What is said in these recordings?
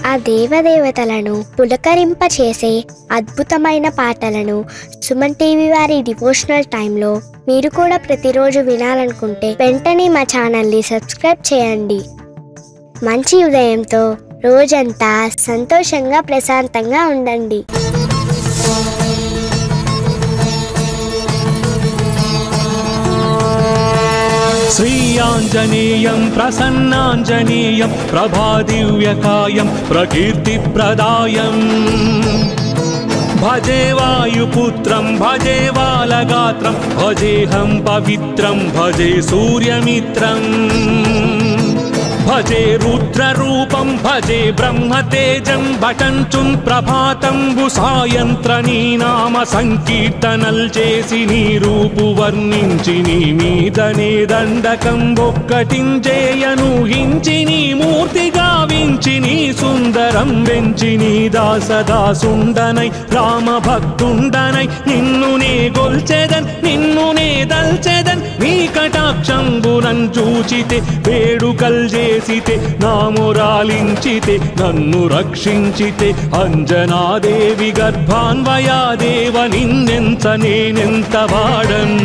ఆ దేవదేవతలను పులకరింపచేసే అద్భుతమైన పాటలను సుమన్ టీవీ వారి డివోషనల్ టైంలో మీరు కూడా ప్రతిరోజు వినాలనుకుంటే వెంటనే మా ఛానల్ని సబ్స్క్రైబ్ చేయండి. మంచి ఉదయంతో రోజంతా సంతోషంగా ప్రశాంతంగా ఉండండి. శ్రీ ఆంజనేయం ప్రసన్నాంజనేయం ప్రభాదివ్యకాయం ప్రకీర్తిప్రదాయం భజే వాయుపుత్రం భజే బాలగాత్రం భజేహం పవిత్రం భజే సూర్యమిత్రం భజే రుద్రరూపం భజే బ్రహ్మతేజం భటంచున్ ప్రభాతంబు సాయంత్ర నీ నామ సంకీర్తనల్ చేసి నీ రూపు వర్ణించి నీ మీదనే దండకం ఒక్కటించేయను హించి నీ మూర్తి గావించి నీ సుందరం వెంచి నీ దాసదాసుండనై రామ భక్తుండనై నిన్ను నే గొల్చెదన్ నిన్ను నే దల్చెదన్ నీ కటాక్షంబునన్ చూచితే వేడుకల్ చేసితే నామురాలించితే నన్ను రక్షించితే అంజనాదేవి గర్భాన్వయాదేవ నిన్నెంత నేనెంత వాడన్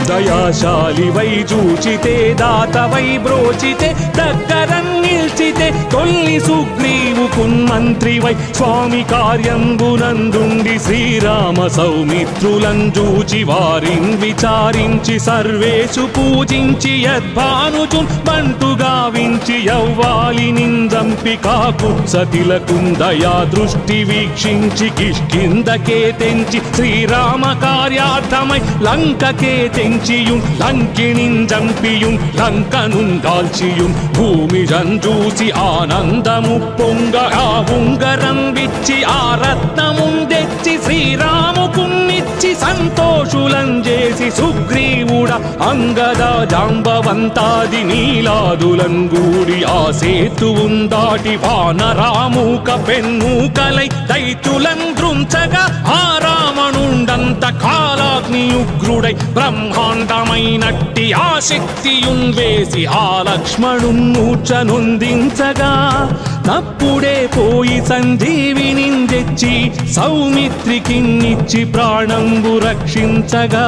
దయాశాలివై చూచితే దాతవై బ్రోచితే దగ్గరన్ నిల్చితే తొల్లి సుగ్రీవుకున్ మంత్రివై స్వామి కార్యంబునందుండి శ్రీరామ సౌమిత్రులం చూచి వారిన్ విచారించి సర్వేషు పూజించి యద్భానుచున్ బంటు గావించి యవ్వాలి నిందంపి కాకుత్సతిలకున్ దయా దృష్టి వీక్షించి కిష్కిందకే తెంచి శ్రీరామ కార్యార్థమై లంకకే తెంచియుం లంకిణిన్ జంపియుం లంకనున్ కాల్చియుం భూమి జంజూసి ఆనందము పొంగ ఆ ఉంగరం విచ్చి ఆ రత్నమున్ తెచ్చి శ్రీరాముకున్నిచ్చి సంతోషులం చేసి సుగ్రీవుడ అంగద జాంబవంతాది నీలాదులం గూడి ఆ సేతువున్ దాటి వానరామూక పెన్నూకలై దైత్యులం దృంచగా ఆ రావణుండంత కాలాగ్ని ఉగ్రుడై బ్రహ్మాండమైనట్టి ఆ శక్తియున్ వేసి ఆ లక్ష్మణున్ మూర్ఛనొందించగా తప్పుడే పోయి సంజీవిని తెచ్చి సౌమిత్రికిన్నిచ్చి ప్రాణంబు రక్షించగా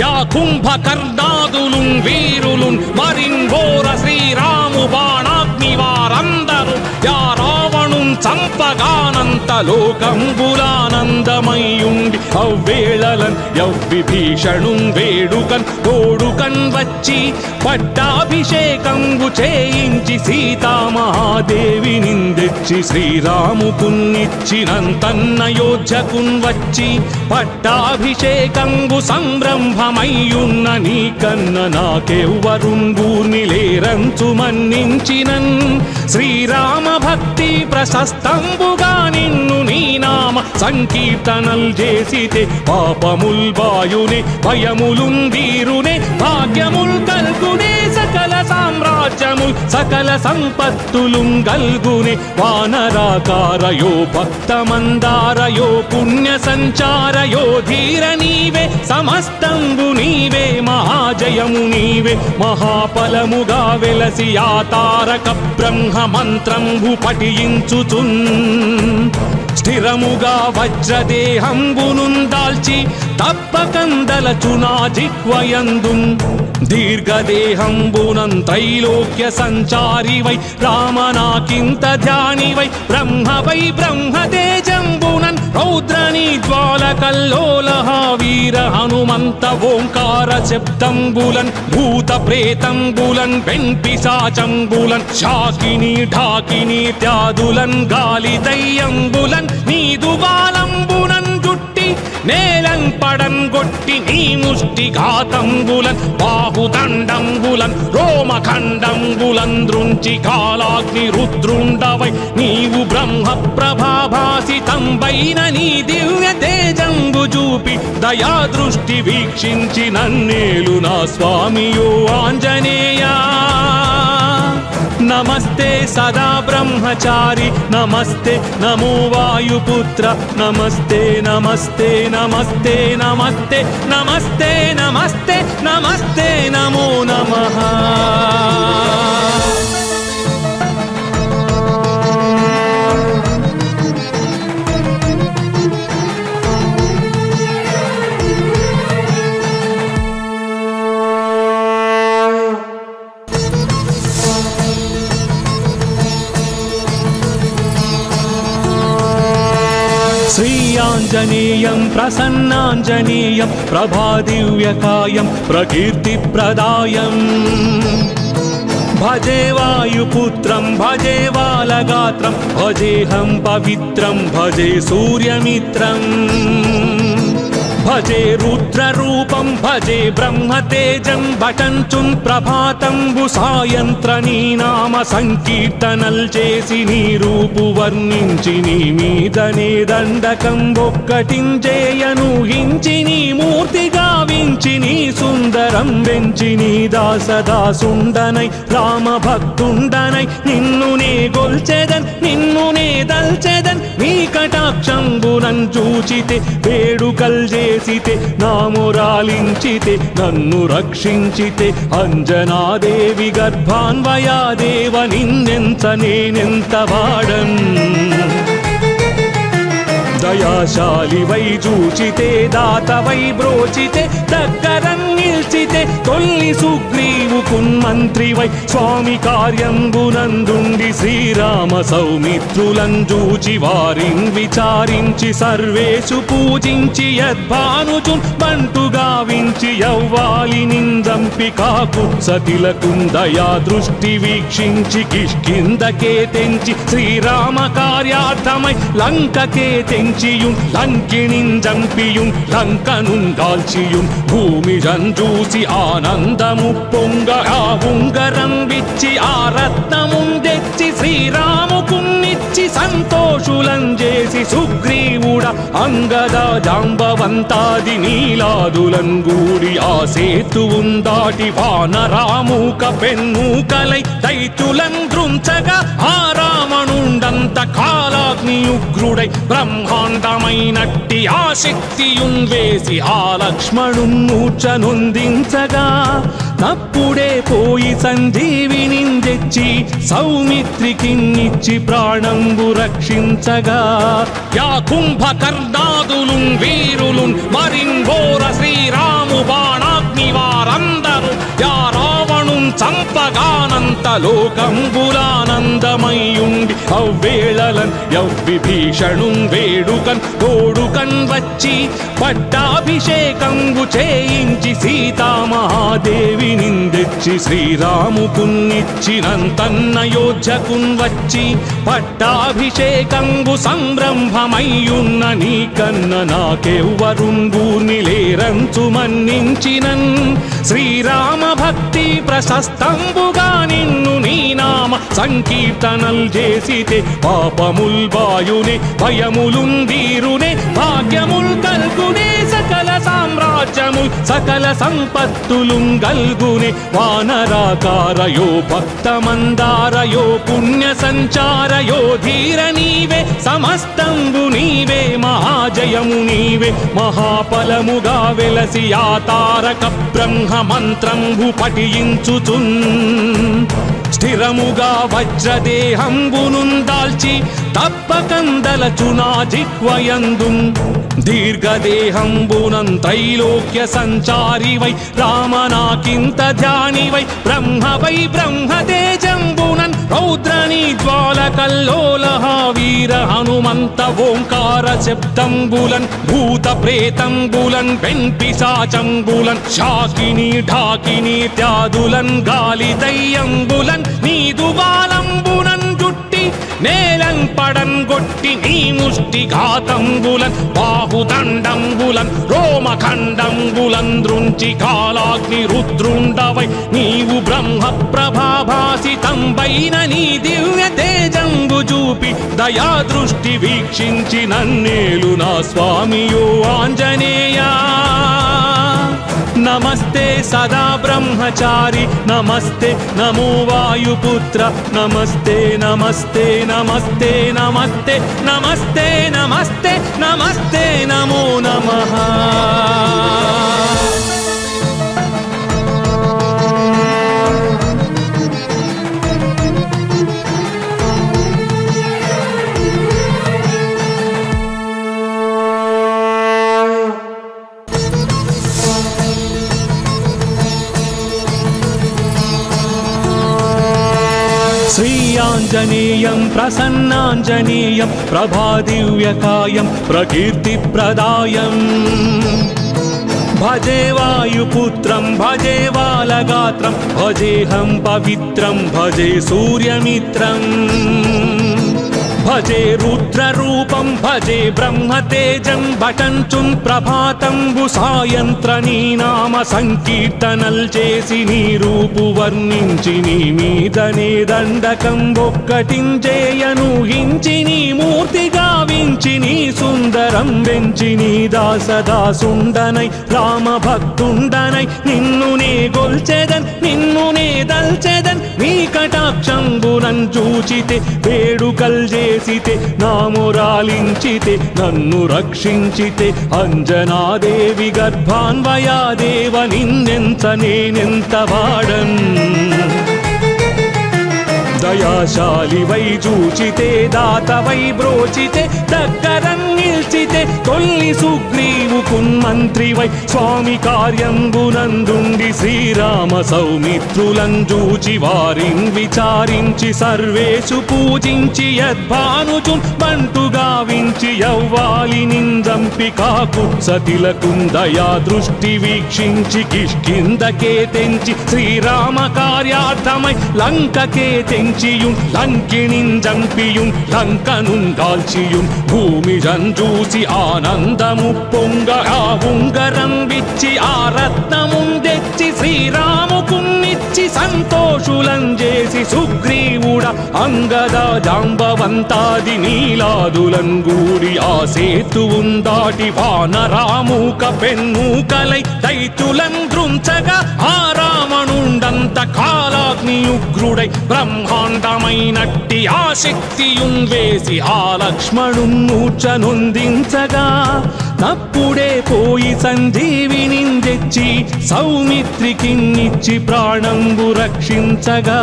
యా కుంభకర్ణాదులున్ వీరులున్ మరిన్ ఘోర శ్రీరాము బాణాగ్ని వారందరూ యా రావణున్ చంపగానంత లోకంబులానందమయ్యుండి అవ్వేళలన్ యవ్విభీషణున్ వేడుకన్ తోడుకన్ వచ్చి పట్టాభిషేకంబు చేయించి సీతామహాదేవి నిందెచ్చి శ్రీరాముకున్నిచ్చినంతన్నయోధ్యకున్ వచ్చి పట్టాభిషేకంబు సంరంభమయ్యున్న నీకన్న నాకెవ్వరుంగూర్ని లేరంచు మన్నించినన్ శ్రీరామ భక్తి ప్రశస్తంబుగా నిన్ను నీ నామ సంకీర్తనల్ చేసితే పాపముల్ బాయునే భయములుం వీరునే భాగ్యముల్ కల్గునే సకల సామ్రాజ్యముల్ సకల సంపత్తులుం గల్గునే వానరాకారయో భక్తమందారయో పుణ్య సంచారయో ధీర నీవే సమస్తంబు నీవే మహాజయము నీవే మహాఫలముగా వెలసి ఆ తారక బ్రహ్మ మంత్రంబు పఠించుచున్ స్థిరముగా వజ్రదేహంబునున్ దాల్చి తప్పకందలచునా జిహ్వయందున్ దీర్ఘదేహంబునం త్రైలోక్య సంచారివై రామనాకింత ధ్యానివై బ్రహ్మవై బ్రహ్మతేజంబునన్ రౌద్రనీ జ్వాలకల్లోలహ వీర హనుమంత ఓంకార శబ్దంబులన్ భూత ప్రేతంబులన్ వెంపిశాచంబులన్ శాకిని ఢాకిని త్యాదులన్ గాలి దయ్యంబులన్ నీదు బాలంబునన్ జుట్టి నేలం పడం గొట్టి నీ ముష్టి ఘాతంబులన్ బాహుదండంబులన్ రోమఖండంబులన్ దృంచి కాలాగ్ని రుద్రుండవై నీవు బ్రహ్మ ప్రభాభాసితంబైన నీ దివ్య తేజంబు చూపి దయా దృష్టి వీక్షించి నన్నేలు నా స్వామియో ఆంజనేయా नमस्ते सदा ब्रह्मचारी नमस्ते नमो वायुपुत्र नमस्ते नमस्ते नमस्ते नमस्ते नमस्ते नमस्ते नमस्ते नमो नमः। श्रीयाञ्जनेयं प्रसन्नाञ्जनेयं प्रभादिव्यकायं प्रकीर्तिप्रदायम् भजे वायुपुत्रं भजे बालगात्रं भजेऽहं पवित्रं भजे सूर्यमित्रम् भजे रुद्ररूपं भजे ब्रह्मतेजं भटञ्चुं प्रभातं सायंत्रनी नाम संकीर्तनल చేసి నీ రూపు వర్ణించి నీ మీదనే దండకం ఒక్కటించేయను హించి నీ మూర్తి గావించి నీ సుందరం వెంచి నీ దాసదాసుండనై రామ భక్తుండనై నిన్ను నే గొల్చెదన్ నిన్ను నే దల్చెదన్ నీ కటాక్షంబునం చూచితే వేడుకల్ చేసితే నామురాలించితే నన్ను రక్షించితే అంజనాదేవి గర్భాన్వయాదేవ నిన్నెంత నేనెంత వాడన్ దయాశాలి వై చూచితే దాత వై బ్రోచితే దగ్గరం నిల్చితే తొల్లి సుగ్రీవు కున్మంత్రి వై స్వామి కార్యంబునందుండి శ్రీరామ సౌమిత్రులం చూచి వారిన్ విచారించి సర్వేషు పూజించి యద్భానుచు బంటు గావించి యవ్వాలి నిందంపి కాకుత్సతిలకుం దయా దృష్టి వీక్షించి కిష్కిందకే తెంచి శ్రీరామ కార్యార్థమై లంకకే తెంచి లంకిణిన్ జంపియుం లంకనుం దాల్చియుం భూమి జంజూసి ఆనందము పొంగ ఆ ఉంగరం విచ్చి ఆ రత్నముం తెచ్చి శ్రీరాముకున్నిచ్చి సంతోషులం చేసి సుగ్రీవుడ అంగద జాంబవంతాది నీలాదులం గూడి ఆ సేతువుం దాటి వానరామూక పెన్మూకలై దైత్యులం దృంచగా ఆ రావణుండంత కాలాగ్నియుగ్రుడై బ్రహ్మాండమైనట్టి ఆ శక్తియున్ వేసి ఆ లక్ష్మణున్ మూర్ఛనొందించగా తప్పుడే పోయి సంజీవిని తెచ్చి సౌమిత్రికిన్నిచ్చి ప్రాణంబు రక్షించగా యా కుంభకర్ణాదులున్ వీరులున్ మరింఘోర శ్రీరాము బాణాగ్ని వారందరూ యా రావణున్ చంపగానంత లోకంబులానందమయ్యుండి అవ్వేళలన్ యవ్విభీషణుం వేడుకన్ తోడుకన్ వచ్చి పట్టాభిషేకంబు చేయించి సీతామహాదేవి నిందెచ్చి శ్రీరాముకున్నిచ్చినంతన్నయోధ్యకున్ వచ్చి పట్టాభిషేకంబు సంరంభమయ్యున్న నీ కన్న నాకెవ్వరుంగూర్ని లేరంచు మన్నించినన్ శ్రీరామ భక్తి ప్రశస్తంబుగా నిన్ను నీ నామ సంకీర్తనల్ చేసితే పాపముల్ బాయునే భయములున్ దీరునే భాగ్యముల్ కల్గునే సకల సామ్రాజ్యముల్ సకల సంపత్తులుం గల్గునే వానరాకారయో భక్తమందారయో పుణ్య సంచారయో ధీర నీవే సమస్తంబు నీవే మహాజయము నీవే మహాఫలముగా వెలసి ఆ తారక బ్రహ్మ మంత్రంబు పఠించుచున్ స్థిరముగా వజ్రదేహంబునున్ దాల్చి తప్పకందలచునా జిహ్వయందు దీర్ఘదేహంబునం త్రైలోక్య సంచారి వై రామనాకింత ధ్యాని వై బ్రహ్మతేజంబునన్ రౌద్రని జ్వాలకల్లోలహ వీర హనుమంత ఓంకార శబ్దంబులన్ భూత ప్రేతంబులన్ వెంపిశాచంబులన్ శాకిని ఢాకిని త్యాదులన్ గాలి దయ్యంబులన్ నీదు బాలంబునన్ జుట్టి నేలన్ పడన్ గొట్టి నీ ముష్టి ఘాతంబులన్ బాహుదండంబులన్ రోమఖండంబులన్ దృంచి కాలాగ్ని రుద్రుండవై నీవు బ్రహ్మ ప్రభాభాసితంబైన నీ దివ్య తేజంబు చూపి దయా దృష్టి వీక్షించి నన్నేలు నా స్వామియో ఆంజనేయా నమస్తే సదా బ్రహ్మచారి నమస్తే నమో వాయుపుత్ర నమస్తే నమస్తే నమస్తే నమస్తే నమస్తే నమస్తే నమస్తే నమో నమః श्रीयाञ्जनेयं प्रसन्नाञ्जनेयं प्रभादिव्यकायं प्रकीर्तिप्रदायम् भजे वायुपुत्रं भजे बालगात्रं भजेऽहं पवित्रं भजे सूर्यमित्रम् भजे रुद्ररूपं भजे ब्रह्मतेजं भटञ्चुं प्रभातं सायंत्रनी नाम संकीर्तनल చేసి నీ రూపు వర్ణించి నీ మీదనే దండకం ఒక్కటించేయను హించి నీ మూర్తి గావించి నీ సుందరం వెంచి నీ దాసదాసుండనై రామ భక్తుండనై నిన్ను నే గొల్చెదన్ నిన్ను నే దల్చెదన్ నీ కటాక్షంబునం చూచితే వేడుకల్ చేసితే నామురాలించితే నన్ను రక్షించితే అంజనాదేవి గర్భాన్వయాదేవ నిన్నెంత నేనెంత వాడన్ దయాశాలి వై చూచితే దాత వై బ్రోచితే దగ్గరం నిల్చితే తొల్లి సుగ్రీవు కున్మంత్రి వై స్వామి కార్యంబునందుండి శ్రీరామ సౌమిత్రులం చూచి వారిన్ విచారించి సర్వేషు పూజించి యద్భానుచు బంటు గావించి యవ్వాలి నిందంపి కాకుత్సతిలకుం దయా దృష్టి వీక్షించి కిష్కిందకే తెంచి శ్రీరామ కార్యార్థమై లంకకే తెంచి లంకిణిన్ జంపియుం లంకనుం కాల్చియుం భూమి జంజూసి ఆనందము పొంగ ఆ ఉంగరం విచ్చి ఆ రత్నముం తెచ్చి శ్రీరాముకున్నిచ్చి సంతోషులం చేసి సుగ్రీవుడ అంగద జాంబవంతాది నీలాదులం గూడి ఆ సేతువుం దాటి వానరామూక పెన్మూకలై దైత్యులం దృంచగా ఆ రావణుండంత కాలాగ్నియుగ్రుడై బ్రహ్మాండమైనట్టి ఆ శక్తియుం వేసి ఆ లక్ష్మణుం మూర్ఛనొందించగా తప్పుడే పోయి సంజీవిని తెచ్చి సౌమిత్రికిన్నిచ్చి ప్రాణంబు రక్షించగా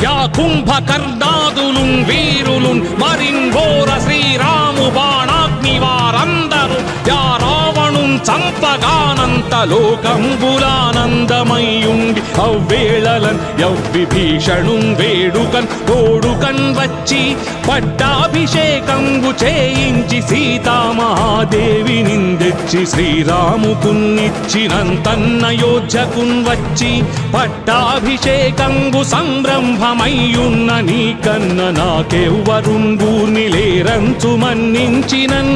యా కుంభకర్ణాదులు వీరులు మరింఘోర శ్రీరాము బాణాగ్ని వారందరూ యా రావణుం చంపగానంత లోకంబులానందమయ్యుండి అవ్వేళలన్ యవ్విభీషణుం వేడుకన్ తోడుకన్ వచ్చి పట్టాభిషేకంబు చేయించి సీతామహాదేవి నిందెచ్చి శ్రీరాముకున్నిచ్చినంతన్నయోధ్యకున్ వచ్చి పట్టాభిషేకంబు సంరంభమయ్యున్న నీ కన్న నాకెవ్వరుంగూర్ని లేరంచు మన్నించినన్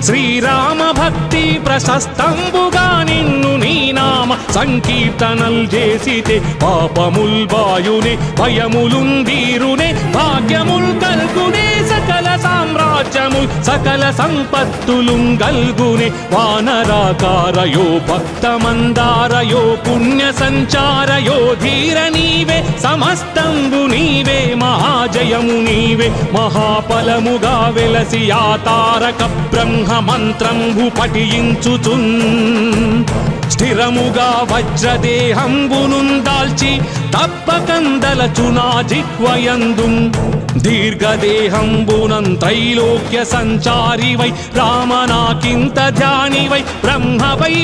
శ్రీరామ భక్తి ప్రశస్తంబుగా నిన్ను నీ నామ సంకీర్తనల్ చేసితే పాపముల్ బాయునే భయములుందీరునే భాగ్యముల్ కల్గునే సకల సామ్రాజ్యముల్ సకల సంపత్తులుం గల్గునే వానరాకారయో భక్తమందారయో పుణ్య సంచారయో ధీర నీవే సమస్తంబు నీవే మహాజయము నీవే మహాఫలముగా వెలసి ఆ తారక బ్రహ్మ మంత్రంబు పఠించుచున్ స్థిరముగా వజ్రదేహంబునుం దాల్చి తప్పకందలచునా జిహ్వయందు దీర్ఘదేహంబునం త్రైలోక్య సంచారి వై రామనాకింత ధ్యాని వై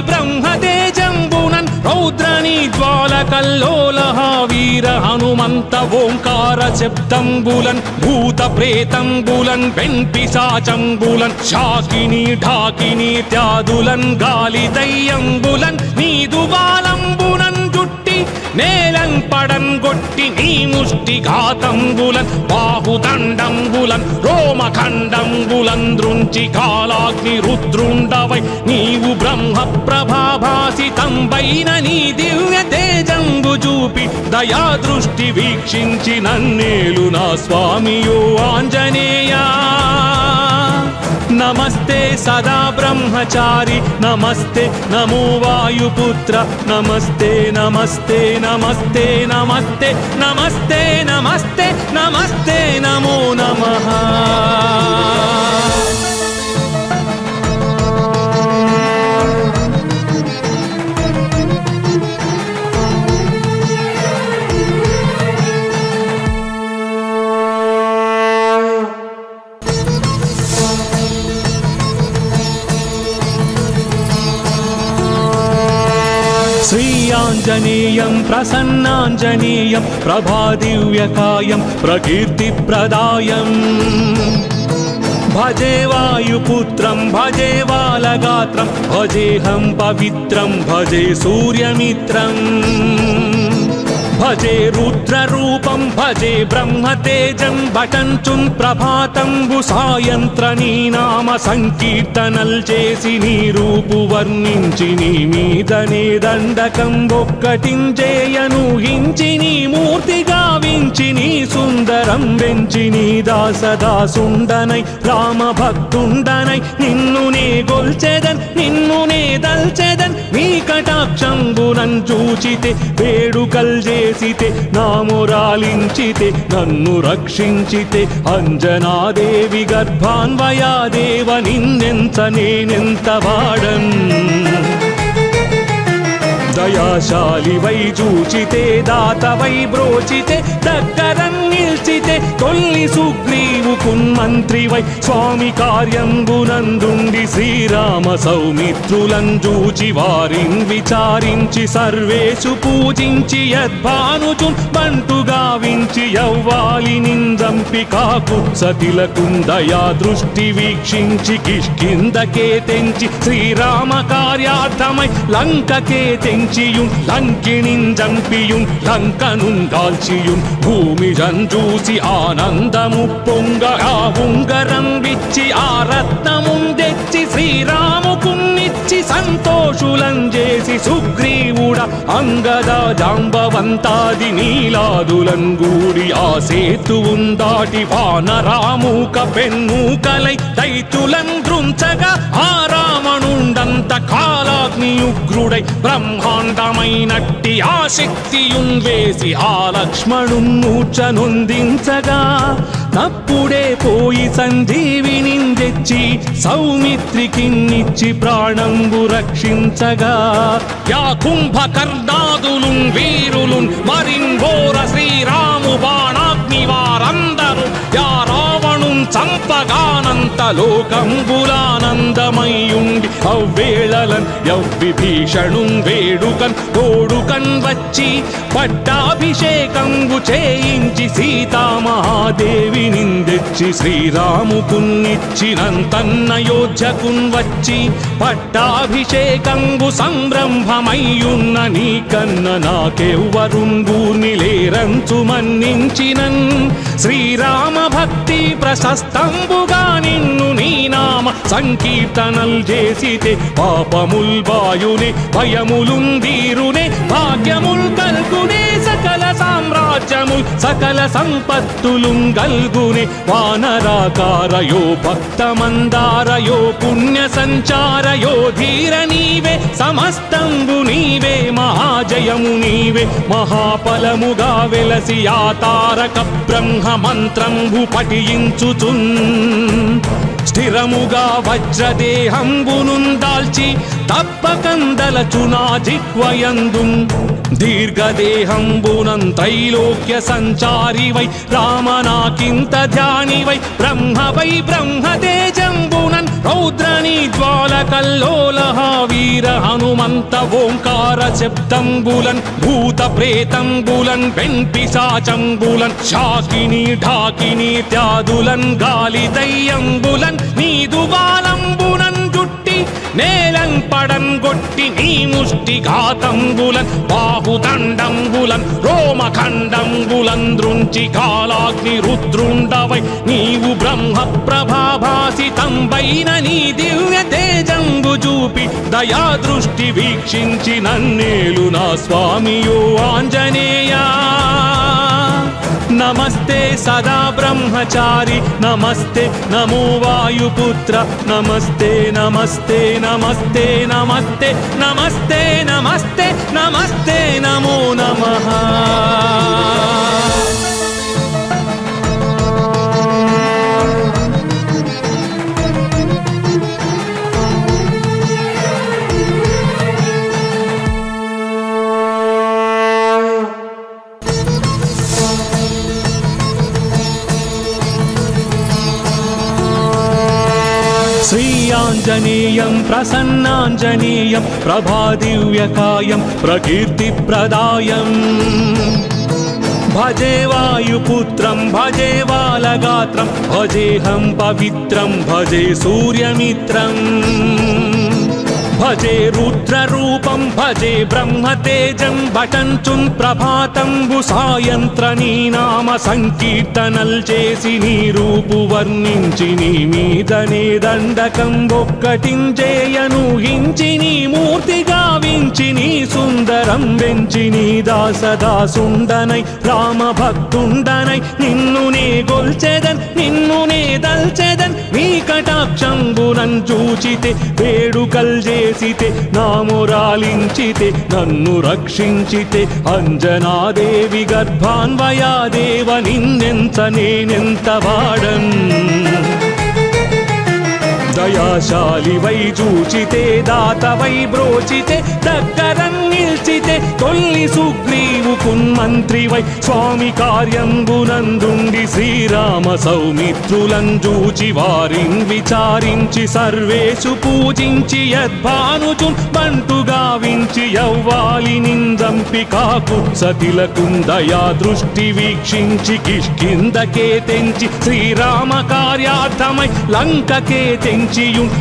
బ్రహ్మతేజంబునన్ రౌద్రని జ్వాలకల్లోలహ వీర హనుమంత ఓంకార శబ్దంబులన్ భూత ప్రేతంబులన్ వెంపిశాచంబులన్ శాకిని ఢాకిని త్యాదులన్ గాలి దయ్యంబులన్ నీదు బాలంబునన్ జుట్టి నేలన్ పడన్ గొట్టి నీ ముష్టి ఘాతంబులన్ బాహుదండంబులన్ రోమఖండంబులన్ దృంచి కాలాగ్ని రుద్రుండవై నీవు బ్రహ్మ ప్రభాభాసితంబైన నీ దివ్య తేజంబు చూపి దయా దృష్టి వీక్షించి నన్నేలు నా స్వామియో ఆంజనేయా నమస్తే సదా బ్రహ్మచారి నమస్తే నమో వాయుపుత్ర నమస్తే నమస్తే నమస్తే నమస్తే నమస్తే నమస్తే నమస్తే నమో నమః वीराञ्जनेयं प्रसन्नाञ्जनेयं प्रभादिव्यकायं प्रकीर्तिप्रदायम् भजे वायुपुत्रं भजे बालगात्रं भजेऽहं पवित्रं भजे सूर्यमित्रम् भजे रुद्ररूपं भजे ब्रह्मतेजं बटंचुं प्रभातं सायंत्रनी नाम संकीर्तनल చేసి నీ రూపు వర్ణించి నీ మీదనే దండకం ఒక్కటించేయను హించి నీ మూర్తి గావించి నీ సుందరం వెంచి నీ దాసదాసుండనై రామ భక్తుండనై నిన్ను నే గొల్చెదన్ నిన్ను నే దల్చెదన్ నీ కటాక్షంబునం చూచితే వేడుకల్ చేసితే నామురాలించితే నన్ను రక్షించితే అంజనాదేవి గర్భాన్వయాదేవ నిన్నెంత నేనెంత వాడన్ దయాశాలి వై చూచితే దాత వై బ్రోచితే దగ్గరం నిల్చితే తొల్లి సుగ్రీవు కున్మంత్రి వై స్వామి కార్యంబునందుండి శ్రీరామ సౌమిత్రులం చూచి వారిన్ విచారించి సర్వేషు పూజించి యద్భానుచు బంటుగా వించి యవ్వాలి నిందంపి కాకుత్సతిలకుం దయా దృష్టి వీక్షించి కిష్కిందకే తెంచి శ్రీరామ కార్యార్థమై లంకకే తెంచి లంకిణిన్ జంపియుం లంకనుం కాల్చియుం భూమి జంజూసి ఆనందము పొంగ ఆ ఉంగరం విచ్చి ఆ రత్నముం తెచ్చి శ్రీరాముకున్నిచ్చి సంతోషులం చేసి సుగ్రీవుడ అంగద జాంబవంతాది నీలాదులం గూడి ఆ సేతువుం దాటి వానరామూక పెన్మూకలై దైత్యులం దృంచగా ఆ రావణుండంత కాలాగ్నియుగ్రుడై బ్రహ్మాండమైనట్టి ఆ శక్తియున్ వేసి ఆ లక్ష్మణున్ మూర్ఛనొందించగా తప్పుడే పోయి సంజీవిని తెచ్చి సౌమిత్రికిన్నిచ్చి ప్రాణంబు రక్షించగా యా కుంభకర్ణాదులున్ వీరులున్ మరింఘోర శ్రీరాము బాణాగ్ని వారందరూ యా రావణున్ చంపగానంత లోకంబులానందమయ్యుండి అవ్వేళలన్ యవ్విభీషణుం వేడుకన్ తోడుకన్ వచ్చి పట్టాభిషేకంబు చేయించి సీతామహాదేవి నిందెచ్చి శ్రీరాముకున్నిచ్చినంతన్నయోధ్యకున్ వచ్చి పట్టాభిషేకంబు సంరంభమయ్యున్న నీ కన్న నాకెవ్వరుంగూర్ని లేరంచు మన్నించినన్ శ్రీరామ భక్తి ప్రశస్తంబుగా నిన్ను నీ నామ సంకీర్తనల్ చేసితే పాపముల్ బాయునే భయములుందీరునే భాగ్యముల్ కల్గునే సకల సామ్రాజ్యముల్ సకల సంపత్తులుం గల్గునే వానరాకారయో భక్తమందారయో పుణ్య సంచారయో ధీర నీవే సమస్తంబు నీవే మహాజయము నీవే మహాఫలముగా వెలసి ఆ తారక బ్రహ్మ మంత్రంబు పఠించుచున్ స్థిరముగా వజ్రదేహంబునున్ దాల్చి తప్పకందలచునా జిహ్వయందు దీర్ఘదేహంబునం త్రైలోక్య సంచారి వై రామనాకింత ధ్యాని వై బ్రహ్మతేజంబునన్ రౌద్రని జ్వాలకల్లోలహ వీర హనుమంత ఓంకార శబ్దంబులన్ భూత ప్రేతంబులన్ వెంపిశాచంబులన్ శాకిని ఢాకిని త్యాదులన్ గాలి దయ్యంబులన్ నీదు బాలంబునన్ జుట్టి నేలన్ పడన్ గొట్టి నీ ముష్టి ఘాతంబులన్ బాహుదండంబులన్ రోమఖండంబులన్ దృంచి కాలాగ్ని రుద్రుండవై నీవు బ్రహ్మ ప్రభాభాసితంబైన నీ దివ్య తేజంబు చూపి దయా దృష్టి వీక్షించి నన్నేలు నా స్వామియో ఆంజనేయా నమస్తే సదా బ్రహ్మచారి నమస్తే నమో వాయుపుత్ర నమస్తే నమస్తే నమస్తే నమస్తే నమస్తే నమస్తే నమస్తే నమో నమః श्रीयाञ्जनेयं प्रसन्नाञ्जनेयं प्रभादिव्यकायं प्रकीर्तिप्रदायम् भजे वायुपुत्रं भजे बालगात्रं भजेऽहं पवित्रं भजे सूर्यमित्रम् भजे रुद्ररूपं भजे ब्रह्मतेजं भटञ्चुं प्रभातं सायंत्रनी नाम संकीर्तनल చేసి నీ రూపు వర్ణించి నీ మీదనే దండకం ఒక్కటించేయను హించి నీ మూర్తి గావించి నీ సుందరం వెంచి నీ దాసదాసుండనై రామ భక్తుండనై నిన్ను నే గొల్చెదన్ నిన్ను నే దల్చెదన్ నీ కటాక్షంబునన్ చూచితే వేడుకల్ చేసితే నామురాలించితే నన్ను రక్షించితే అంజనాదేవి గర్భాన్వయాదేవ నిన్నెంత నేనెంత వాడన్ దయాశాలి వై చూచితే దాత వై బ్రోచితే దగ్గరం నిల్చితే తొల్లి సుగ్రీవు కున్మంత్రి వై స్వామి కార్యంబునందుండి శ్రీరామ సౌమిత్రులం చూచి వారిన్ విచారించి సర్వేషు పూజించి యద్భానుచు బంటుగా వించి యవ్వాలి నిందంపి కాకు సతిలకుందయా దృష్టి వీక్షించి కిష్కిందకే తెంచి శ్రీరామ కార్యార్థమై లంకకే తెంచి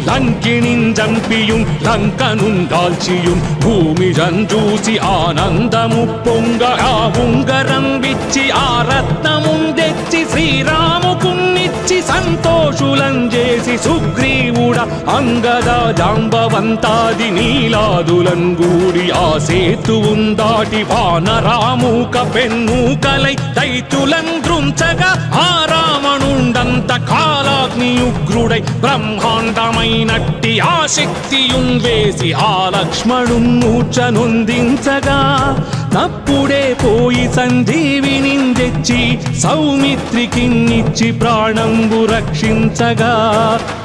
లంకిణిన్ జంపియుం లంకనుం కాల్చియుం భూమి జంజూసి ఆనందము పొంగ ఆ ఉంగరం విచ్చి ఆ రత్నముం తెచ్చి శ్రీరాముకున్నిచ్చి సంతోషులం చేసి సుగ్రీవుడ అంగద జాంబవంతాది నీలాదులం గూడి ఆ సేతువుం దాటి వానరామూక పెన్మూకలై దైత్యులం దృంచగా ఆ రావణుండంత కాలాగ్నియుగ్రుడై బ్రహ్మాండమైనట్టి ఆ శక్తియున్ వేసి ఆ లక్ష్మణున్ మూర్ఛనొందించగా తప్పుడే పోయి సంజీవిని తెచ్చి సౌమిత్రికిన్నిచ్చి ప్రాణంబు రక్షించగా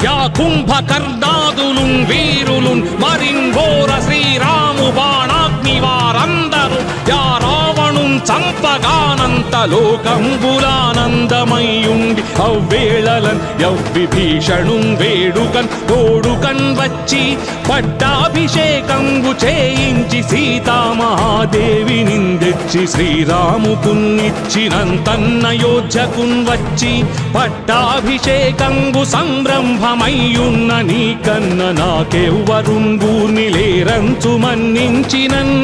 యా కుంభకర్ణాదులున్ వీరులున్ మరింఘోర శ్రీరాము బాణాగ్ని వారందరూ యా రావణున్ చంపగానంత లోకంబులానందమయ్యుండి అవ్వేళలన్ యవ్విభీషణుం వేడుకన్ తోడుకన్ వచ్చి పట్టాభిషేకంబు చేయించి సీతామహాదేవి నిందెచ్చి శ్రీరాముకున్నిచ్చినంతన్నయోధ్యకున్ వచ్చి పట్టాభిషేకంబు సంరంభమయ్యున్న నీకన్న నాకెవ్వరుంగూర్ని లేరంచు మన్నించినన్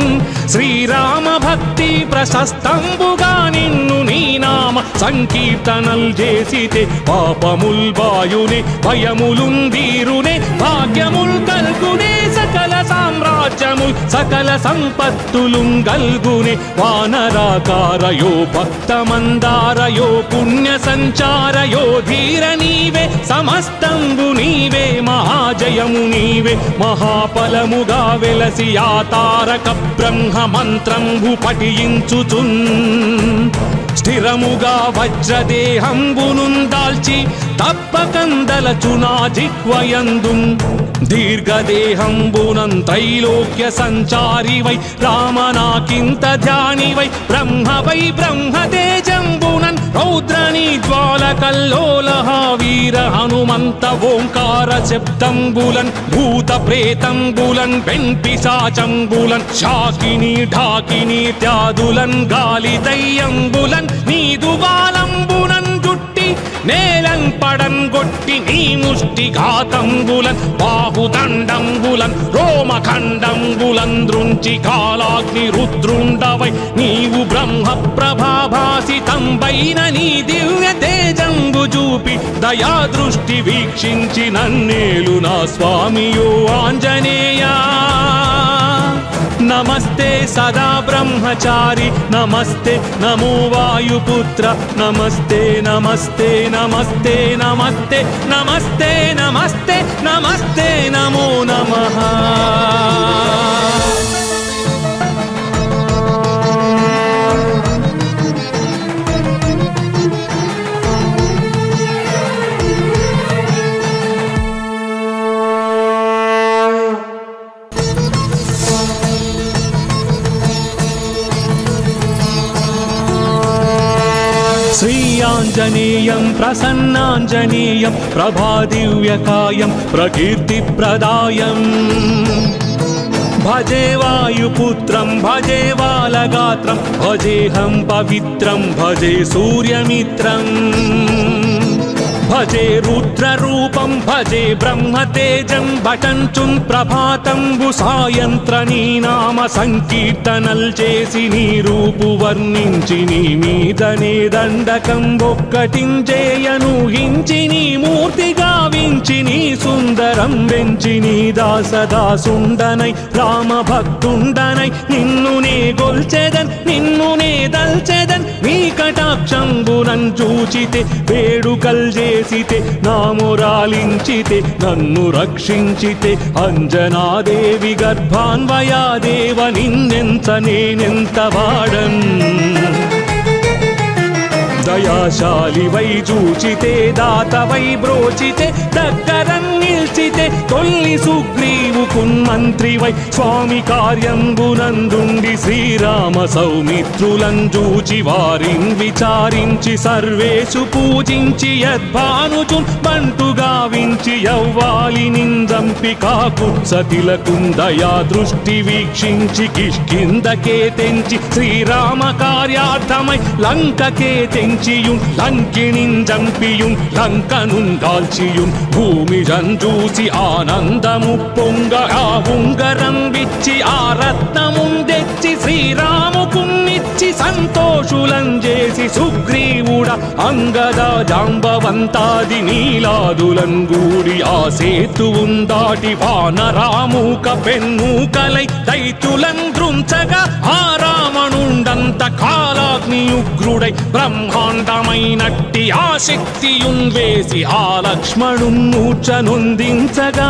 శ్రీరామ భక్తి ప్రశస్తంబుగా నిన్ను నీ నామ సంకీర్తనల్ చేసితే పాపముల్ బాయునే భయములుందీరునే భాగ్యముల్ కల్గునే సకల సామ్రాజ్యముల్ సకల సంపత్తులుం గల్గునే వానరాకారయో భక్తమందారయో పుణ్య సంచారయో ధీర నీవే సమస్తంబు నీవే మహాజయము నీవే మహాఫలముగా వెలసి ఆ తారక బ్రహ్మ మంత్రంబు పఠించుచున్ స్థిరముగా వజ్రదేహంబునున్ దాల్చి తప్పకందలచునా జిహ్వయందు దీర్ఘదేహంబునం త్రైలోక్య సంచారి వై రామనాకింత ధ్యాని వై బ్రహ్మతేజంబునన్ రౌద్రని జ్వాల కల్లోలహ వీర హనుమంత ఓంకార శబ్దంబులన్ భూత ప్రేతంబులన్ వెంపిశాచంబులన్ శాకిని ఢాకిని త్యాదులన్ గాలి దయ్యంబులన్ నీదు బాలంబునన్ జుట్టి నేలన్ పడన్ గొట్టి నీ ముష్టి ఘాతంబులన్ బాహుదండంబులన్ రోమఖండంబులన్ దృంచి కాలాగ్ని రుద్రుండవై నీవు బ్రహ్మ ప్రభాభాసితంబైన నీ దివ్య తేజంబు చూపి దయా దృష్టి వీక్షించి నన్నేలు నా స్వామియో ఆంజనేయా నమస్తే సదా బ్రహ్మచారి నమస్తే నమో వాయుపుత్ర నమస్తే నమస్తే నమస్తే నమస్తే నమస్తే నమస్తే నమస్తే నమో నమః श्रीयाञ्जनेयं प्रसन्नाञ्जनेयं प्रभादिव्यकायं प्रकीर्तिप्रदायम् भजे वायुपुत्रं भजे बालगात्रं भजेऽहं पवित्रं भजे सूर्यमित्रम् भजे रुद्ररूपं भजे ब्रह्मतेजं भटञ्चुं प्रभातं सायंत्रनी नाम संकीर्तनल చేసి నీ రూపు వర్ణించి నీ మీదనే దండకం ఒక్కటించేయను హించి నీ మూర్తి గావించి నీ సుందరం వెంచి నీ దాసదాసుండనై రామ భక్తుండనై నిన్ను నే గొల్చెదన్ నిన్ను నే దల్చెదన్ నీ కటాక్షంబునం చూచితే వేడుకల్ చేసితే నామురాలించితే నన్ను రక్షించితే అంజనాదేవి గర్భాన్వయాదేవ నిన్నెంత నేనెంత వాడన్ దయాశాలి వై చూచితే దాత వై బ్రోచితే దగ్గరం నిల్చితే తొల్లి సుగ్రీవు కున్మంత్రి వై స్వామి కార్యంబునందుండి శ్రీరామ సౌమిత్రులం చూచి వారిన్ విచారించి సర్వేషు పూజించి యద్భానుచున్ బంటుగా వించి యవ్వాలి నిందంపి కాకుత్సతిలకుందయా దృష్టి వీక్షించి కిష్కిందకే తెంచి శ్రీరామ కార్యార్థమై లంకకే తెంచి లంకిణిన్ జంపియుం లంకనున్ కాల్చియుం భూమి జంజూసి ఆనందము పొంగ ఆ ఉంగరం విచ్చి ఆ రత్నమున్ తెచ్చి శ్రీరాముకున్నిచ్చి సంతోషులం చేసి సుగ్రీవుడ అంగద జాంబవంతాది నీలాదులం గూడి ఆ సేతువున్ దాటి వానరామూక పెన్మూకలై దైత్యులం దృంచగా ఆ రావణుండంత కాలాగ్నియుగ్రుడై బ్రహ్మాండమైనట్టి ఆ శక్తియున్ వేసి ఆ లక్ష్మణున్ మూర్ఛనొందించగా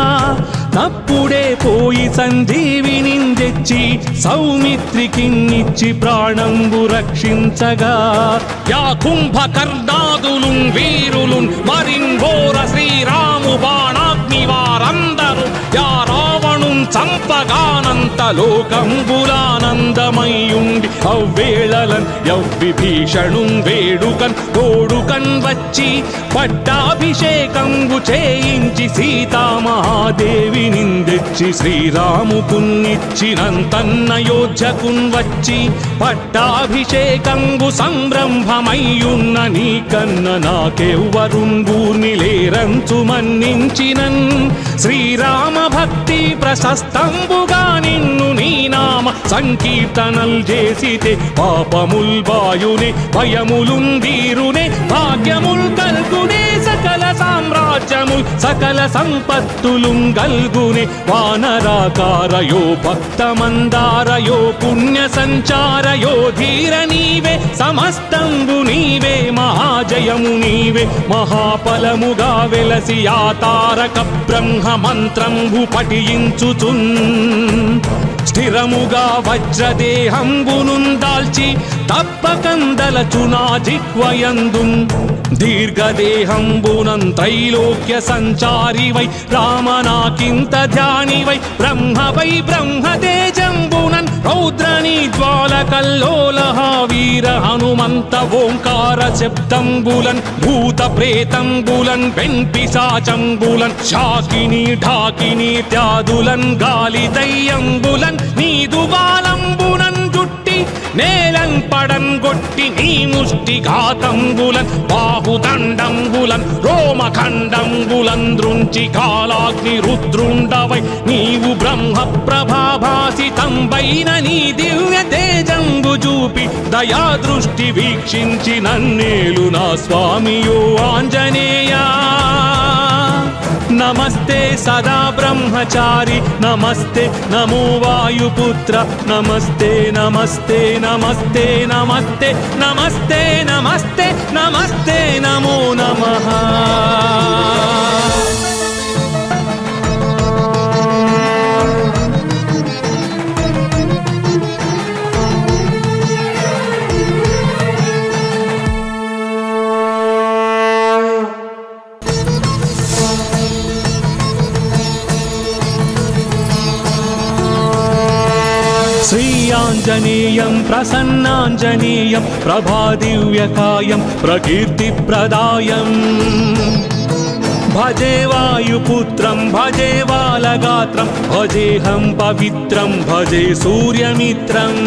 తప్పుడే పోయి సంజీవిని తెచ్చి సౌమిత్రికిన్నిచ్చి ప్రాణంబు రక్షించగా యా కుంభకర్ణాదులున్ వీరులున్ మరింఘోర శ్రీరాము బాణాగ్ని వారందరూ యా రావణున్ చంపగానంత లోకంబులానందమయ్యుండి అవ్వేళలన్ యవ్విభీషణున్ వేడుకన్ తోడుకన్ వచ్చి పట్టాభిషేకంబు చేయించి సీతామహాదేవి నిందెచ్చి శ్రీరాముకున్నిచ్చినంతన్నయోధ్యకున్ వచ్చి పట్టాభిషేకంబు సంరంభమయ్యున్న నీకన్న నాకెవ్వరున్ గూర్ని లేరంచు మన్నించినన్ శ్రీరామ భక్తి ప్రశస్తంబుగా నిన్ను నీ నామ సంకీర్తనల్ చేసితే పాపముల్ బాయునే భయములున్ దీరునే భాగ్యముల్ కల్గునే సకల సామ్రాజ్యముల్ సకల సంపత్తులుం గల్గునే వానరాకారయో భక్తమందారయో పుణ్య సంచారయో ధీర నీవే సమస్తంబు నీవే మహాజయము నీవే మహాఫలముగా వెలసి ఆ తారక బ్రహ్మ మంత్రంబు పఠించుచున్ స్థిరముగా వజ్రదేహంబునున్ దాల్చి తప్పకందలచునా జిహ్వయందున్ దీర్ఘదేహంబునం త్రైలోక్య సంచారి వై రామనాకింత ధ్యాని వై బ్రహ్మతేజంబునన్ రౌద్రని జ్వాలకల్లోలహ వీర హనుమంత ఓంకార శబ్దంబులన్ భూత ప్రేతంబులన్ వెంపిశాచంబులన్ శాకిని ఢాకిని త్యాదులన్ గాలి దయ్యంబులన్ నీదు బాలంబునన్ జుట్టి నేలన్ పడన్ గొట్టి నీ ముష్టి ఘాతంబులన్ బాహుదండంబులన్ రోమఖండంబులన్ దృంచి కాలాగ్ని రుద్రుండవై నీవు బ్రహ్మ ప్రభాభాసితంబైన నీ దివ్య తేజంబు చూపి దయా దృష్టి వీక్షించి నన్నేలు నా స్వామియో ఆంజనేయా నమస్తే సదా బ్రహ్మచారి నమస్తే నమో వాయుపుత్ర నమస్తే నమస్తే నమస్తే నమస్తే నమస్తే నమస్తే నమస్తే నమో నమః श्रीयाञ्जनेयं प्रसन्नाञ्जनेयं प्रभादिव्यकायं प्रकीर्तिप्रदायम् भजे वायुपुत्रं भजे बालगात्रं भजेऽहं पवित्रं भजे सूर्यमित्रम्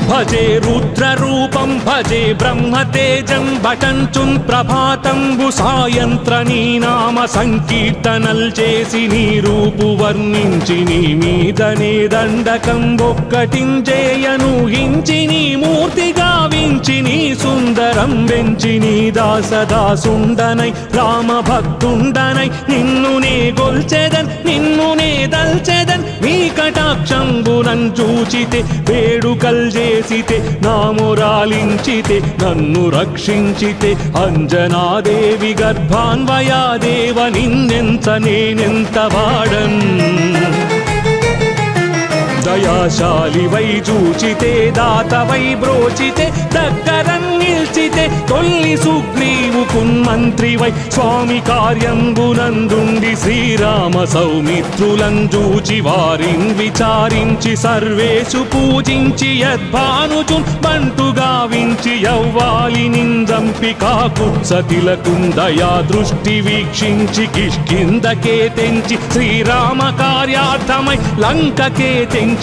भजे रुद्ररूपं भजे ब्रह्मतेजं बटंचुं प्रभातं सायंत्रनी नाम संकीर्तनल చేసి నీ రూపు వర్ణించి నీ మీదనే దండకం ఒక్కటించేయను హించి నీ మూర్తి గావించి నీ సుందరం వెంచి నీ దాసదాసుండనై రామ భక్తుండనై నిన్ను నే గొల్చెదన్ నిన్ను నే దల్చెదన్ నీ కటాక్షంబునం చూచితే వేడుకల్ చేసితే నామురాలించితే నన్ను రక్షించితే అంజనాదేవి గర్భాన్వయాదేవ నిన్నెంత నేనెంత వాడన్ దయాశాలి వై చూచితే దాత వై బ్రోచితే దగ్గరం నిల్చితే తొల్లి సుగ్రీవు కున్మంత్రి వై స్వామి కార్యంబునందుండి శ్రీరామ సౌమిత్రులం చూచి వారిన్ విచారించి సర్వేషు పూజించి యద్భానుచు బంటు గావించి యవ్వాలి నిందంపి కాకు సతిలకుందయా దృష్టి వీక్షించి కిష్కిందకే తెంచి శ్రీరామ కార్యార్థమై లంకకే తెంచి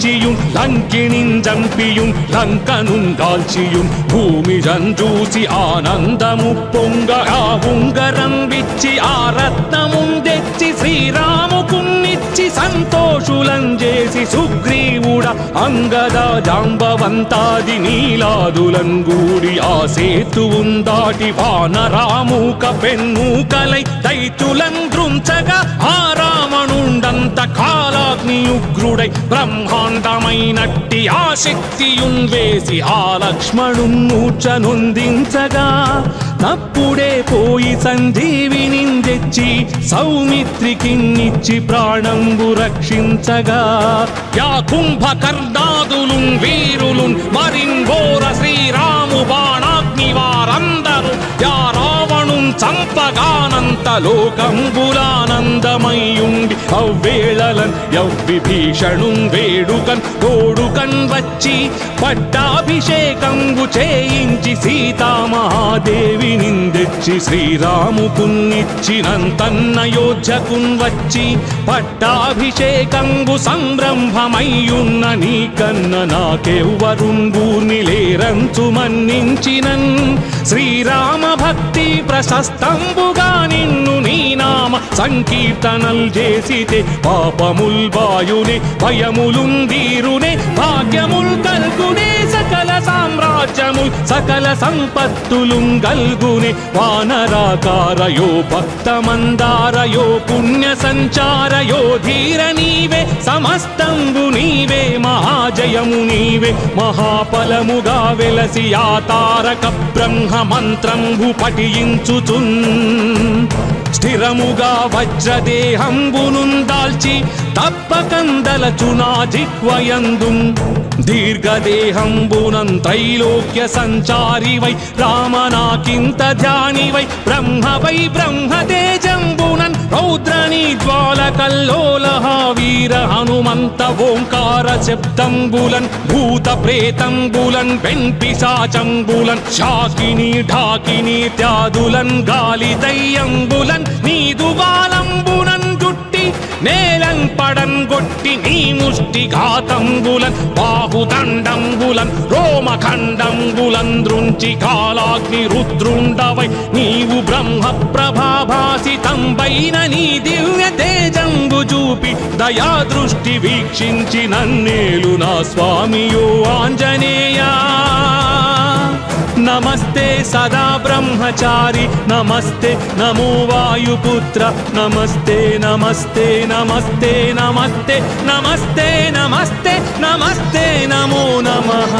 లంకిణిన్ జంపియుం లంకనుం కాల్చియుం భూమి జంజూసి ఆనందము పొంగ ఆ ఉంగరం విచ్చి ఆ రత్నముం తెచ్చి శ్రీరాముకున్నిచ్చి సంతోషులం చేసి సుగ్రీవుడ అంగద జాంబవంతాది నీలాదులం గూడి ఆ సేతువుం దాటి వానరామూక పెన్మూకలై దైత్యులం దృంచగా ఆ రావణుండంత కాలాగ్నియుగ్రుడై బ్రహ్మాండమైనట్టి ఆ శక్తియున్ వేసి ఆ లక్ష్మణున్ మూర్ఛనొందించగా తప్పుడే పోయి సంజీవిని తెచ్చి సౌమిత్రికిన్నిచ్చి ప్రాణంబు రక్షించగా యా కుంభకర్ణాదులున్ వీరులున్ మరింఘోర శ్రీరాము బాణాగ్ని వారందరూ యా రావణున్ చంపగానంత లోకంబులానందమయ్యుండి అవ్వేళలన్ యవ్విభీషణున్ వేడుకన్ తోడుకన్ వచ్చి పట్టాభిషేకంబు చేయించి సీతామహాదేవి నిందెచ్చి శ్రీరాముకున్నిచ్చినంతన్నయోధ్యకున్ వచ్చి పట్టాభిషేకంబు సంరంభమయ్యున్న నీకన్న నాకెవ్వరుంగూర్ని లేరంచు మన్నించినన్ శ్రీరామ భక్తి ప్రశస్తంబుగా నిన్ను నీ నామ సంకీర్తనల్ చేసితే పాపముల్ బాయునే భయములుందీరునే భాగ్యముల్ కల్గునే సకల సామ్రాజ్యముల్ సకల సంపత్తులుం గల్గునే వానరాకారయో భక్తమందారయో పుణ్య సంచారయో ధీర నీవే సమస్తంబు నీవే మహాజయము నీవే మహాఫలముగా వెలసి ఆ తారక బ్రహ్మ మంత్రంబు పఠించుచున్ స్థిరముగా వజ్రదేహంబునున్ దాల్చి తప్పకందలచునా జిహ్వయందు దీర్ఘదేహంబునం త్రైలోక్య సంచారి వై రామనాకింత ధ్యాని వై బ్రహ్మతేజంబునన్ రౌద్రని జ్వాలకల్లోలహ వీర హనుమంత ఓంకార శబ్దంబులన్ భూత ప్రేతంబులన్ వెంపిశాచంబులన్ శాకిని ఢాకిని త్యాదులన్ గాలి దయ్యంబులన్ నీదు బాలంబునన్ జుట్టి నేలన్ పడన్ గొట్టి నీ ముష్టి ఘాతంబులన్ బాహుదండంబులన్ రోమఖండంబులన్ దృంచి కాలాగ్ని రుద్రుండవై నీవు బ్రహ్మ ప్రభాభాసితంబైన నీ దివ్య తేజంబు చూపి దయా దృష్టి వీక్షించి నన్నేలు నా స్వామియో ఆంజనేయా నమస్తే సదా బ్రహ్మచారి నమస్తే నమో వాయుపుత్ర నమస్తే నమస్తే నమస్తే నమస్తే నమస్తే నమస్తే నమస్తే నమో నమః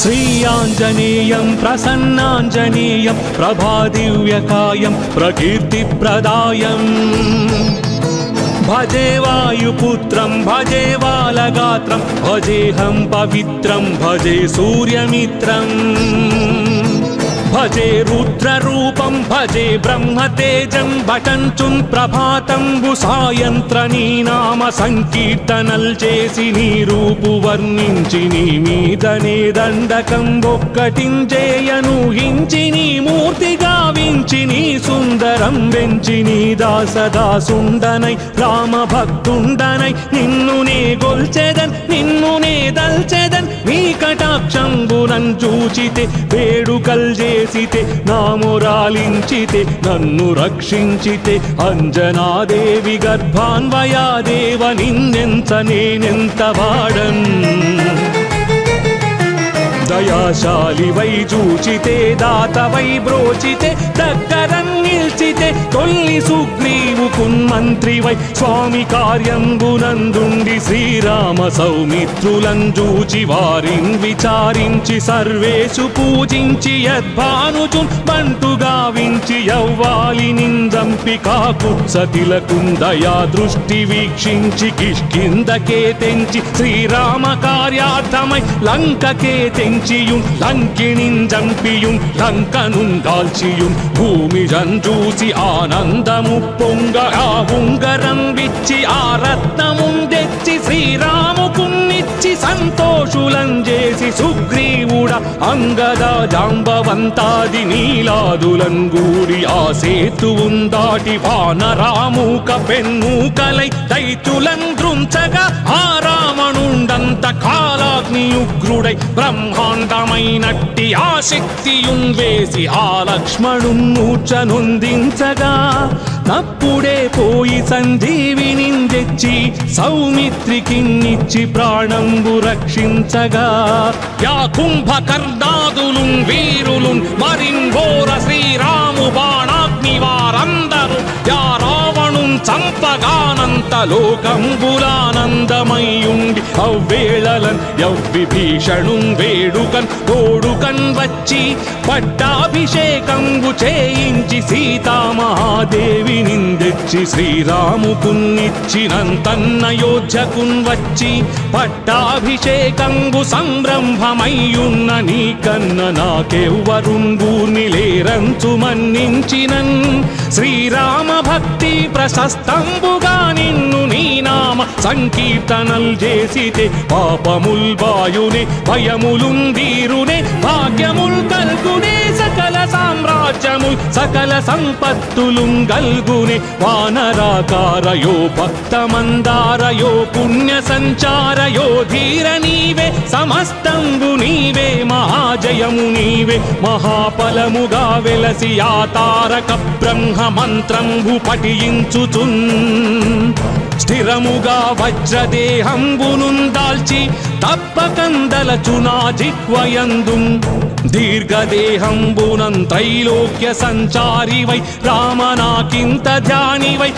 श्रीयाञ्जनेयं प्रसन्नाञ्जनेयं प्रभादिव्यकायं प्रकीर्तिप्रदायम् भजे वायुपुत्रं भजे बालगात्रं भजेऽहं पवित्रं भजे सूर्यमित्रम् भजे रुद्ररूपं भजे ब्रह्मतेजं बटञ्चुं प्रभातं सायंत्रनी नाम संकीर्तनल చేసి నీ రూపు వర్ణించి నీ మీదనే దండకం ఒక్కటించేయను హించి నీ మూర్తి గావించి నీ సుందరం వెంచి నీ దాసదాసుండనై రామ భక్తుండనై నిన్ను నే గొల్చెదన్ నిన్ను నే దల్చెదన్ నీ కటాక్షంబునం చూచితే వేడుకల్ చేసితే నామురాలించితే నన్ను రక్షించితే అంజనాదేవి గర్భాన్వయాదేవ నిన్నెంత నేనెంత వాడన్ దయాశాలి వై చూచితే దాత వై బ్రోచితే దగ్గరం నిల్చితే తొల్లి సుగ్రీవు కున్మంత్రి వై స్వామి కార్యంబునందుండి శ్రీరామ సౌమిత్రులం చూచి వారిన్ విచారించి సర్వేషు పూజించి యద్భానుచున్ బంటుగా వించి యవ్వాలి నిందంపి కాకుత్సతిలకుందయా దృష్టి వీక్షించి కిష్కిందకే తెంచి శ్రీరామ కార్యార్థమై లంకకే తెంచి లంకిణిన్ జంపియుం లంకనుం దాల్చియుం భూమి జంజూసి ఆనందము పొంగ ఆ ఉంగరం విచ్చి ఆ రత్నముం తెచ్చి శ్రీరాముకున్నిచ్చి సంతోషులం చేసి సుగ్రీవుడ అంగద జాంబవంతాది నీలాదులం గూడి ఆ సేతువుం దాటి వానరామూక పెన్మూకలై దైత్యులం దృంచగా ఆ రావణుండంత కాలాగ్నియుగ్రుడై బ్రహ్మాండమైనట్టి ఆ శక్తియున్ వేసి ఆ లక్ష్మణున్ మూర్ఛనొందించగా తప్పుడే పోయి సంజీవిని తెచ్చి సౌమిత్రికిన్నిచ్చి ప్రాణంబు రక్షించగా యా కుంభకర్ణాదులున్ వీరులున్ మరింఘోర శ్రీరాము బాణాగ్ని వారందరూ యా రావణున్ చంపగానంత లోకంబులానందమయ్యుండి అవ్వేళలన్ యవ్విభీషణున్ వేడుకన్ తోడుకన్ వచ్చి పట్టాభిషేకంబు చేయించి సీతామహాదేవి నిందెచ్చి శ్రీరాముకున్నిచ్చినంతన్నయోధ్యకున్ వచ్చి పట్టాభిషేకంబు సంరంభమయ్యున్న నీకన్న నాకెవ్వరుంగూర్ని లేరంచు మన్నించినన్ శ్రీరామ భక్తి ప్రశస్తంబుగా నిన్ను నీ నామ సంకీర్తనల్ చేసితే పాపముల్ బాయునే భయములున్ దీరునే భాగ్యముల్ కల్గునే సకల సామ్రాజ్యముల్ సకల సంపత్తులుం గల్గునే వానరాకారయో భక్తమందారయో పుణ్య సంచారయో ధీర నీవే సమస్తంబు నీవే మహాజయము నీవే మహాఫలముగా వెలసి ఆ తారక బ్రహ్మ మంత్రంబు పఠించుచున్ స్థిరముగా వజ్రదేహంబునున్ దాల్చి తప్పకందలచునా జిహ్వయందు దీర్ఘదేహంబునం త్రైలోక్య సంచారి వై రామనాకింత ధ్యాని వై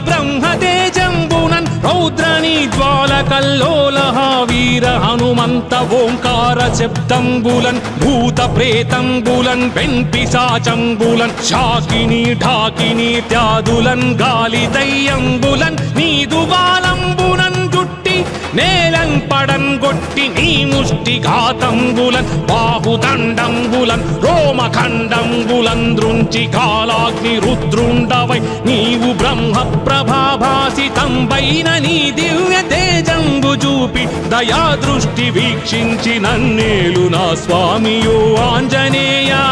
బ్రహ్మతేజంబునన్ రౌద్రని జ్వాల కల్లోలహ వీర హనుమంత ఓంకార శబ్దంబులన్ భూత ప్రేతంబులన్ వెంపిశాచంబులన్ శాకిని ఢాకిని త్యాదులన్ గాలి దయ్యంబులన్ నీదు బాలంబునన్ జుట్టి నేలన్ పడన్ గొట్టి నీ ముష్టి ఘాతంబులన్ బాహుదండంబులన్ రోమఖండంబులన్ దృంచి కాలాగ్ని రుద్రుండవై నీవు బ్రహ్మ ప్రభాభాసితంబైన నీ దివ్య తేజంబు చూపి దయా దృష్టి వీక్షించి నన్నేలు నా స్వామియో ఆంజనేయా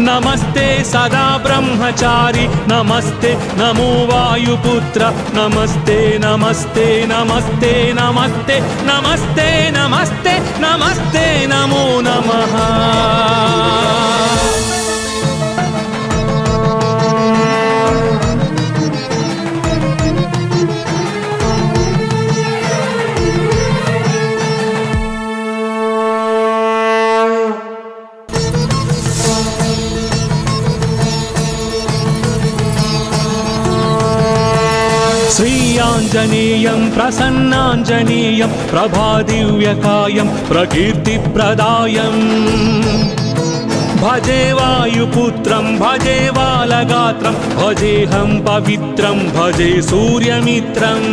నమస్తే సదా బ్రహ్మచారి నమస్తే నమో వాయుపుత్ర నమస్తే నమస్తే నమస్తే నమస్తే నమస్తే నమస్తే నమస్తే నమో నమః वीराञ्जनेयं प्रसन्नाञ्जनेयं प्रभादिव्यकायं प्रकीर्तिप्रदायम् भजे वायुपुत्रं भजे बालगात्रं भजेऽहं पवित्रं भजे सूर्यमित्रम्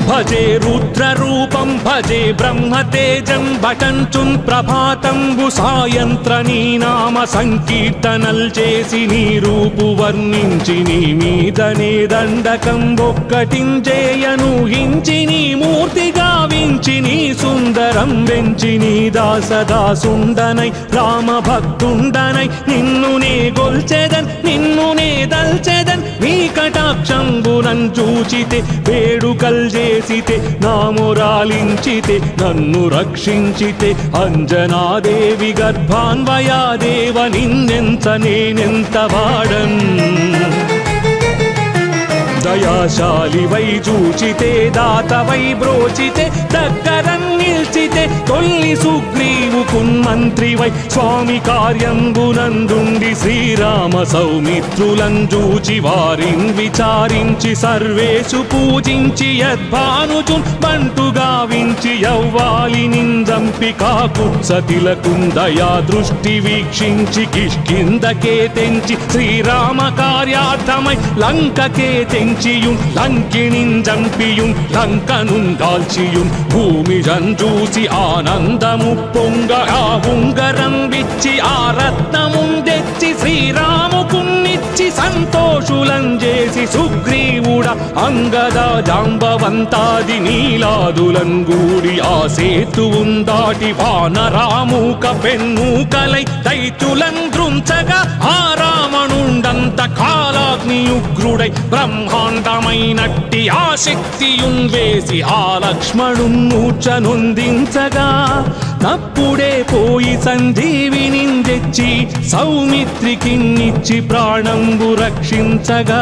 भजे रुद्ररूपं भजे ब्रह्मतेजं बटंचुं प्रभातं सायंत्रनी नाम संकीर्तनल చేసి నీ రూపు వర్ణించి నీ మీదనే దండకం ఒక్కటించేయను హించి నీ మూర్తి గావించి నీ సుందరం వెంచి నీ దాసదాసుండనై రామ భక్తుండనై నిన్ను నే గొల్చెదన్ నిన్ను నే దల్చెదన్ నీ కటాక్షంబునం చూచితే వేడుకల్ చేసితే నామురాలించితే నన్ను రక్షించితే అంజనాదేవి గర్భాన్వయాదేవ నిన్నెంత నేనెంత వాడన్ దయాశాలి వై చూచితే దాత వై బ్రోచితే దగ్గరం నిల్చితే తొల్లి సుగ్రీవు కున్మంత్రి వై స్వామి కార్యంబునందుండి శ్రీరామ సౌమిత్రులం చూచి వారిన్ విచారించి సర్వేషు పూజించి యద్భానుచున్ బంటుగా వించి యవ్వాలి నిందంపి కాకుత్సతిలకుందయా దృష్టి వీక్షించి కిష్కిందకే తెంచి శ్రీరామ కార్యార్థమై లంకకే తెంచి లంకిణిన్ జంపియుం లంకనుం దాల్చియుం భూమి జంజూసి ఆనందము పొంగ ఆ ఉంగరం విచ్చి ఆ రత్నముం తెచ్చి శ్రీరాముకున్నిచ్చి సంతోషులం చేసి సుగ్రీవుడ అంగద జాంబవంతాది నీలాదులం గూడి ఆ సేతువుం దాటి వానరామూక పెన్నూకలై దైత్యులం దృంచగా ఆ రావణుండంత కాలాగ్నియుగ్రుడై బ్రహ్మాండమైనట్టి ఆ శక్తియున్ వేసి ఆ లక్ష్మణున్ మూర్ఛనొందించగా తప్పుడే పోయి సంజీవిని తెచ్చి సౌమిత్రికిన్నిచ్చి ప్రాణంబు రక్షించగా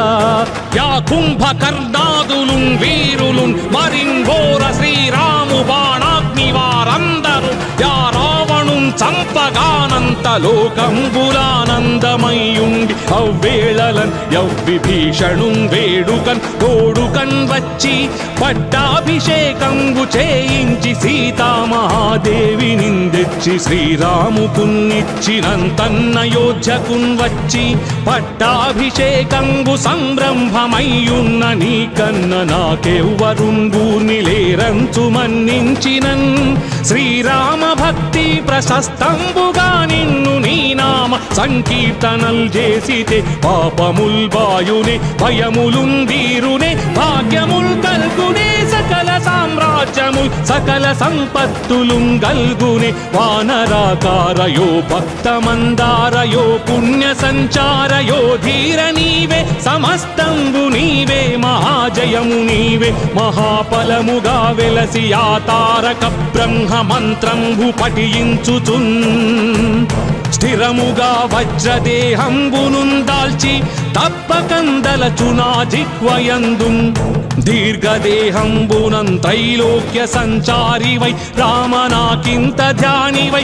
యా కుంభకర్ణాదులున్ వీరులున్ మరింఘోర శ్రీరాము బాణాగ్ని వారందరూ యా రావణున్ చంపగానంత లోకంబులానందమయ్యుండి అవ్వేళలన్ యవ్విభీషణుం వేడుకన్ తోడుకన్ వచ్చి పట్టాభిషేకంబు చేయించి సీతామహాదేవి నిందెచ్చి శ్రీరాముకున్నిచ్చినంతన్నయోధ్యకున్ వచ్చి పట్టాభిషేకంబు సంరంభమయ్యున్న నీకన్న నాకెవ్వరుంగూర్ని లేరంచు మన్నించినన్ శ్రీరామ భక్తి ప్రశస్తంబుగా నిన్ను నీ నామ సంకీర్తనల్ చేసితే పాపముల్ బాయునే భయములున్ వీరునే భాగ్యముల్ కల్గునే సకల సామ్రాజ్యముల్ సకల సంపత్తులుం గల్గునే వానరాకారయో భక్తమందారయో పుణ్య సంచారయో ధీర నీవే సమస్తంబు నీవే మహాజయము నీవే మహాఫలముగా వెలసి ఆ తారక బ్రహ్మ మంత్రంబు పఠించుచున్ స్థిరముగా వజ్రదేహంబునున్ దాల్చి తప్పకందలచునా జిహ్వయందుం దీర్ఘదేహంబునం త్రైలోక్య సంచారి వై రామనాకింత ధ్యాని వై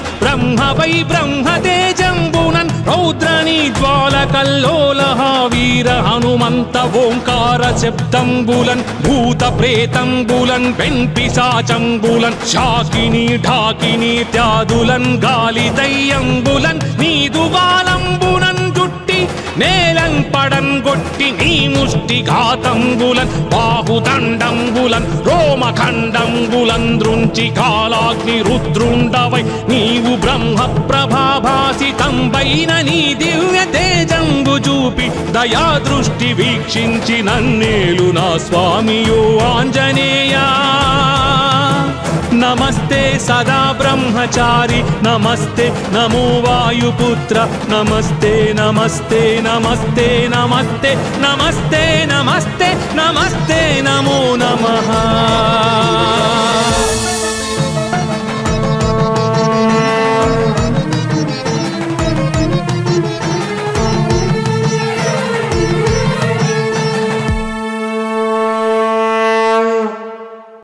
బ్రహ్మతేజంబునన్ రౌద్రని జ్వాల కల్లోలహ వీర హనుమంత ఓంకార శబ్దంబులన్ భూత ప్రేతంబులన్ వెంపిశాచంబులన్ శాకిని ఢాకిని త్యాదులన్ గాలి దయ్యంబులన్ నీదు బాలంబునన్ జుట్టి నేలన్ పడన్ గొట్టి నీ ముష్టి ఘాతంబులన్ బాహుదండంబులన్ రోమఖండంబులన్ దృంచి కాలాగ్ని రుద్రుండవై నీవు బ్రహ్మ ప్రభాభాసితంబైన నీ దివ్య తేజంబు చూపి దయా దృష్టి వీక్షించి నన్నేలు నా స్వామియో ఆంజనేయా నమస్తే సదా బ్రహ్మచారి నమస్తే నమో వాయుపుత్ర నమస్తే నమస్తే నమస్తే నమస్తే నమస్తే నమస్తే నమస్తే నమో నమో